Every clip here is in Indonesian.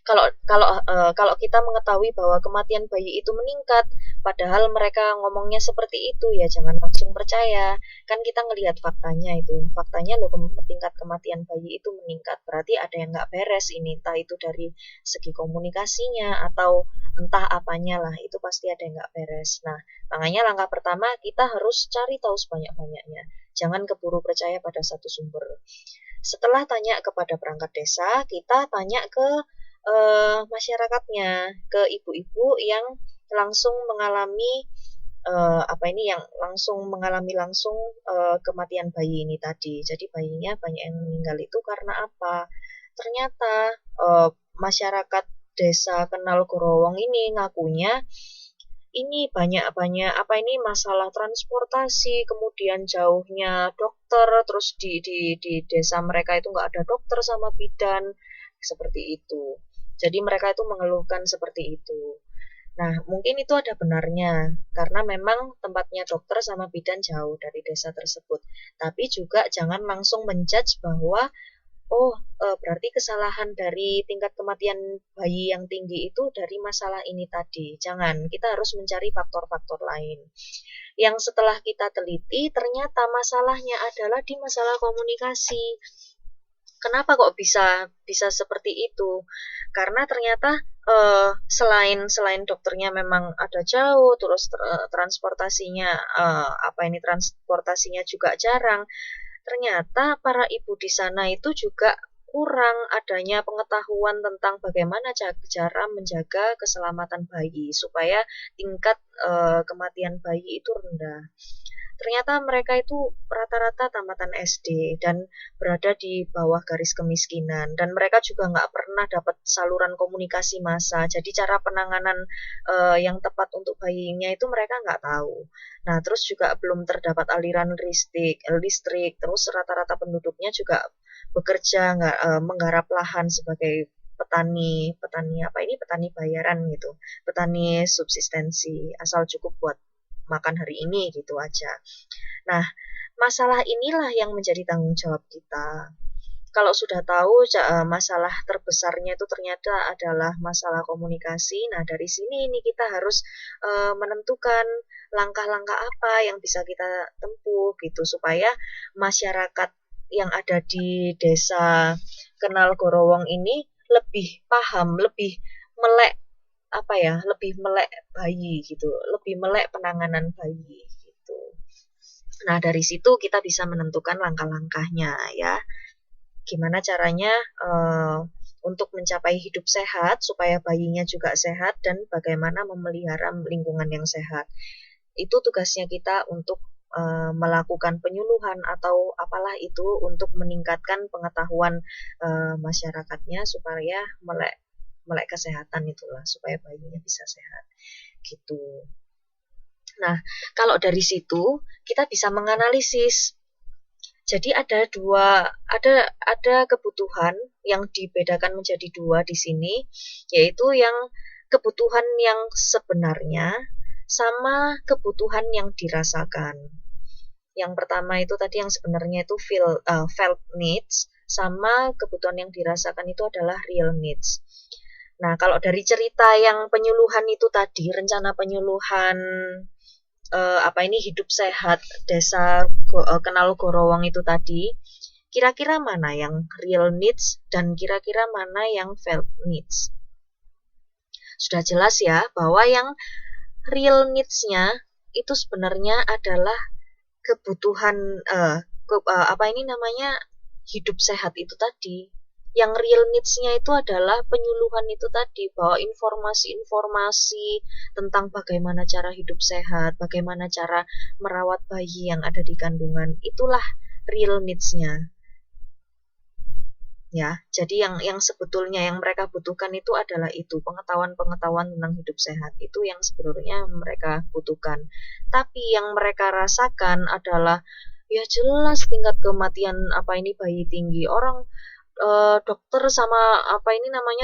Kalau kita mengetahui bahwa kematian bayi itu meningkat, padahal mereka ngomongnya seperti itu, ya jangan langsung percaya. Kan kita ngelihat faktanya itu, faktanya loh tingkat kematian bayi itu meningkat, berarti ada yang nggak beres ini, entah itu dari segi komunikasinya atau entah apanya lah, itu pasti ada yang nggak beres. Nah, makanya langkah pertama kita harus cari tahu sebanyak-banyaknya, jangan keburu percaya pada satu sumber. Setelah tanya kepada perangkat desa, kita tanya ke masyarakatnya, ke ibu-ibu yang langsung mengalami yang langsung mengalami kematian bayi ini tadi. Jadi bayinya banyak yang meninggal itu karena apa? Ternyata masyarakat desa Kenal Gorowong ini ngakunya ini banyak masalah transportasi, kemudian jauhnya dokter, terus di desa mereka itu nggak ada dokter sama bidan, seperti itu. Jadi mereka itu mengeluhkan seperti itu. Nah, mungkin itu ada benarnya, karena memang tempatnya dokter sama bidan jauh dari desa tersebut. Tapi juga jangan langsung menjudge bahwa berarti kesalahan dari tingkat kematian bayi yang tinggi itu dari masalah ini tadi. Jangan, kita harus mencari faktor-faktor lain. Yang setelah kita teliti, ternyata masalahnya adalah di masalah komunikasi. Kenapa kok bisa seperti itu? Karena ternyata selain dokternya memang ada jauh, terus transportasinya juga jarang. Ternyata para ibu di sana itu juga kurang adanya pengetahuan tentang bagaimana cara menjaga keselamatan bayi supaya tingkat kematian bayi itu rendah. Ternyata mereka itu rata-rata tamatan SD dan berada di bawah garis kemiskinan, dan mereka juga nggak pernah dapat saluran komunikasi massa. Jadi cara penanganan yang tepat untuk bayinya itu mereka nggak tahu. Nah, terus juga belum terdapat aliran listrik. Terus rata-rata penduduknya juga bekerja menggarap lahan sebagai petani bayaran gitu, petani subsistensi, asal cukup buat makan hari ini gitu aja. Nah, masalah inilah yang menjadi tanggung jawab kita. Kalau sudah tahu masalah terbesarnya itu ternyata adalah masalah komunikasi, nah dari sini ini kita harus menentukan langkah-langkah apa yang bisa kita tempuh gitu supaya masyarakat yang ada di desa Kenal Gorowong ini lebih paham, lebih melek lebih melek bayi gitu, lebih melek penanganan bayi gitu. Nah, dari situ kita bisa menentukan langkah-langkahnya ya. Gimana caranya untuk mencapai hidup sehat supaya bayinya juga sehat, dan bagaimana memelihara lingkungan yang sehat. Itu tugasnya kita untuk melakukan penyuluhan atau apalah itu untuk meningkatkan pengetahuan masyarakatnya supaya melek kesehatan itulah, supaya bayinya bisa sehat gitu. Nah, kalau dari situ kita bisa menganalisis. Jadi ada kebutuhan yang dibedakan menjadi dua di sini, yaitu yang kebutuhan yang sebenarnya sama kebutuhan yang dirasakan. Yang pertama itu tadi yang sebenarnya itu felt needs, sama kebutuhan yang dirasakan itu adalah real needs. Nah, kalau dari cerita yang penyuluhan itu tadi, rencana penyuluhan hidup sehat desa Kenal Gorowong itu tadi, kira-kira mana yang real needs dan kira-kira mana yang felt needs? Sudah jelas ya bahwa yang real needs-nya itu sebenarnya adalah kebutuhan hidup sehat itu tadi. Yang real needs-nya itu adalah penyuluhan itu tadi, bahwa informasi-informasi tentang bagaimana cara hidup sehat, bagaimana cara merawat bayi yang ada di kandungan, itulah real needs-nya. Ya, jadi yang sebetulnya yang mereka butuhkan itu adalah itu, pengetahuan-pengetahuan tentang hidup sehat. Itu yang sebenarnya mereka butuhkan. Tapi yang mereka rasakan adalah ya jelas tingkat kematian bayi tinggi. Orang dokter sama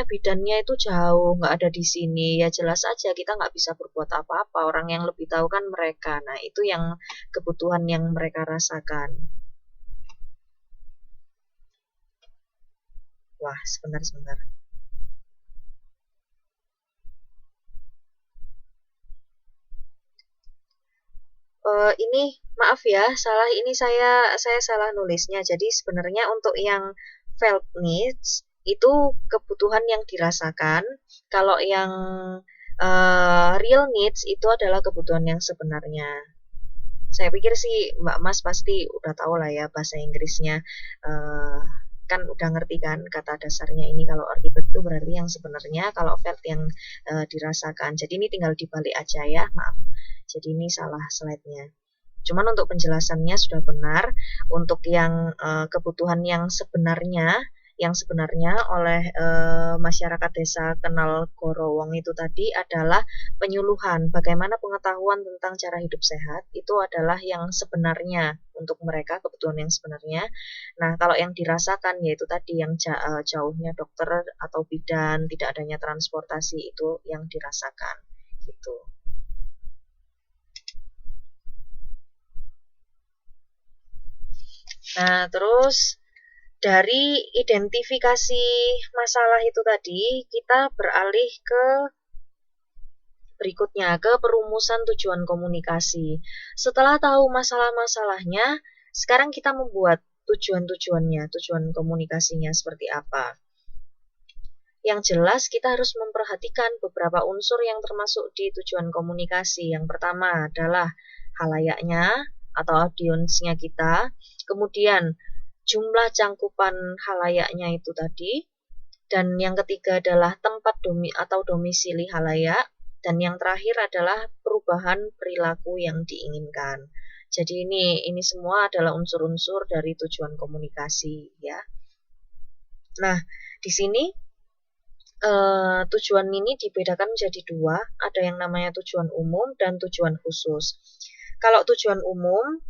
bidannya itu jauh, nggak ada di sini, ya jelas aja kita nggak bisa berbuat apa-apa, orang yang lebih tahu kan mereka. Nah, itu yang kebutuhan yang mereka rasakan. Wah, sebentar. ini maaf ya, salah ini saya salah nulisnya. Jadi sebenarnya untuk yang felt needs itu kebutuhan yang dirasakan. Kalau yang real needs itu adalah kebutuhan yang sebenarnya. Saya pikir sih Mbak Mas pasti udah tahu lah ya bahasa Inggrisnya. Kan udah ngerti kan kata dasarnya ini, kalau real itu berarti yang sebenarnya, kalau felt yang dirasakan. Jadi ini tinggal dibalik aja ya, maaf. Jadi ini salah slide-nya. Cuman untuk penjelasannya sudah benar. Untuk yang kebutuhan yang sebenarnya oleh masyarakat desa Kenal Gorowong itu tadi adalah penyuluhan. Bagaimana pengetahuan tentang cara hidup sehat itu adalah yang sebenarnya untuk mereka, kebutuhan yang sebenarnya. Nah, kalau yang dirasakan yaitu tadi yang jauhnya dokter atau bidan, tidak adanya transportasi, itu yang dirasakan gitu. Nah, terus dari identifikasi masalah itu tadi, kita beralih ke berikutnya, ke perumusan tujuan komunikasi. Setelah tahu masalah-masalahnya, sekarang kita membuat tujuan-tujuannya, tujuan komunikasinya seperti apa. Yang jelas kita harus memperhatikan beberapa unsur yang termasuk di tujuan komunikasi. Yang pertama adalah halayaknya atau audiensnya kita. Kemudian jumlah cangkupan halayaknya itu tadi, dan yang ketiga adalah tempat domisili halayak, dan yang terakhir adalah perubahan perilaku yang diinginkan. Jadi ini semua adalah unsur-unsur dari tujuan komunikasi ya. Nah, di sini tujuan ini dibedakan menjadi dua, ada yang namanya tujuan umum dan tujuan khusus. Kalau tujuan umum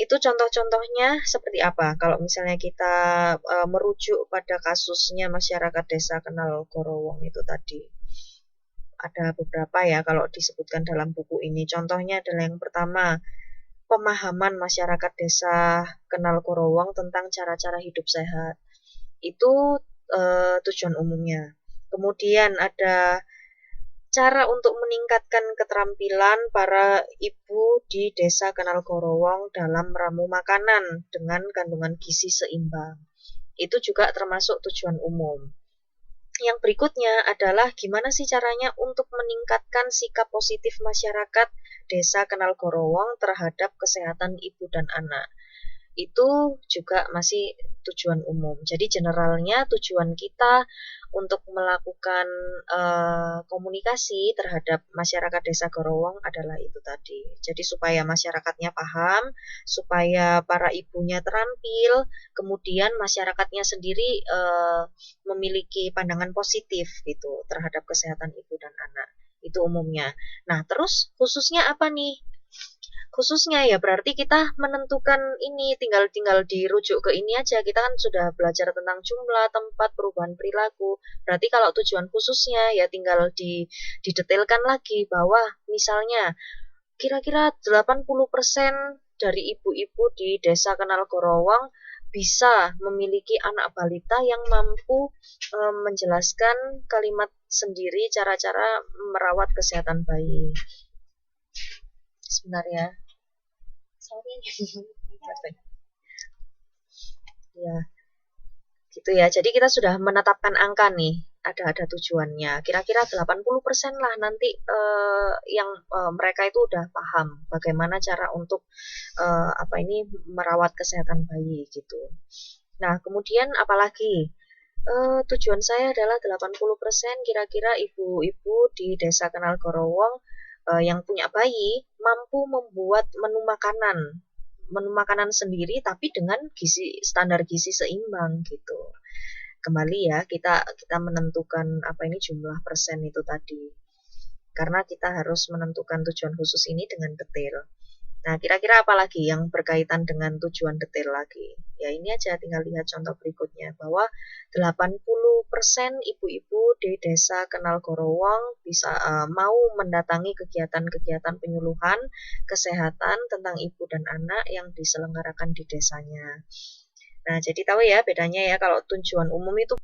itu contoh-contohnya seperti apa? Kalau misalnya kita merujuk pada kasusnya masyarakat desa Kenal Gorowong itu tadi, ada beberapa ya kalau disebutkan dalam buku ini. Contohnya adalah yang pertama, pemahaman masyarakat desa Kenal Gorowong tentang cara-cara hidup sehat. Itu tujuan umumnya. Kemudian ada cara untuk meningkatkan keterampilan para ibu di desa Kenal Gorowong dalam meramu makanan dengan kandungan gizi seimbang. Itu juga termasuk tujuan umum. Yang berikutnya adalah gimana sih caranya untuk meningkatkan sikap positif masyarakat desa Kenal Gorowong terhadap kesehatan ibu dan anak. Itu juga masih tujuan umum. Jadi generalnya tujuan kita untuk melakukan komunikasi terhadap masyarakat desa Gorowong adalah itu tadi. Jadi supaya masyarakatnya paham, supaya para ibunya terampil, kemudian masyarakatnya sendiri memiliki pandangan positif gitu terhadap kesehatan ibu dan anak. Itu umumnya. Nah, terus khususnya apa nih? Khususnya ya berarti kita menentukan ini, tinggal dirujuk ke ini aja. Kita kan sudah belajar tentang jumlah, tempat, perubahan perilaku. Berarti kalau tujuan khususnya ya tinggal didetailkan lagi bahwa misalnya kira-kira 80% dari ibu-ibu di desa Kenal Gorowong bisa memiliki anak balita yang mampu menjelaskan kalimat sendiri cara-cara merawat kesehatan bayi. Sebentar ya. Sorry. Ya, gitu ya. Jadi kita sudah menetapkan angka nih. Ada tujuannya. Kira-kira 80% lah nanti yang mereka itu udah paham bagaimana cara untuk merawat kesehatan bayi gitu. Nah, kemudian apalagi? Tujuan saya adalah 80% kira-kira ibu-ibu di desa Kenal Gorowong yang punya bayi mampu membuat menu makanan sendiri tapi dengan standar gizi seimbang gitu. Kembali ya kita menentukan jumlah persen itu tadi. Karena kita harus menentukan tujuan khusus ini dengan detail. Nah, kira-kira apa lagi yang berkaitan dengan tujuan detail lagi? Ya ini aja, tinggal lihat contoh berikutnya bahwa 80% ibu-ibu di desa Kenal Gorowong bisa mau mendatangi kegiatan-kegiatan penyuluhan kesehatan tentang ibu dan anak yang diselenggarakan di desanya. Nah, jadi tahu ya bedanya ya, kalau tujuan umum itu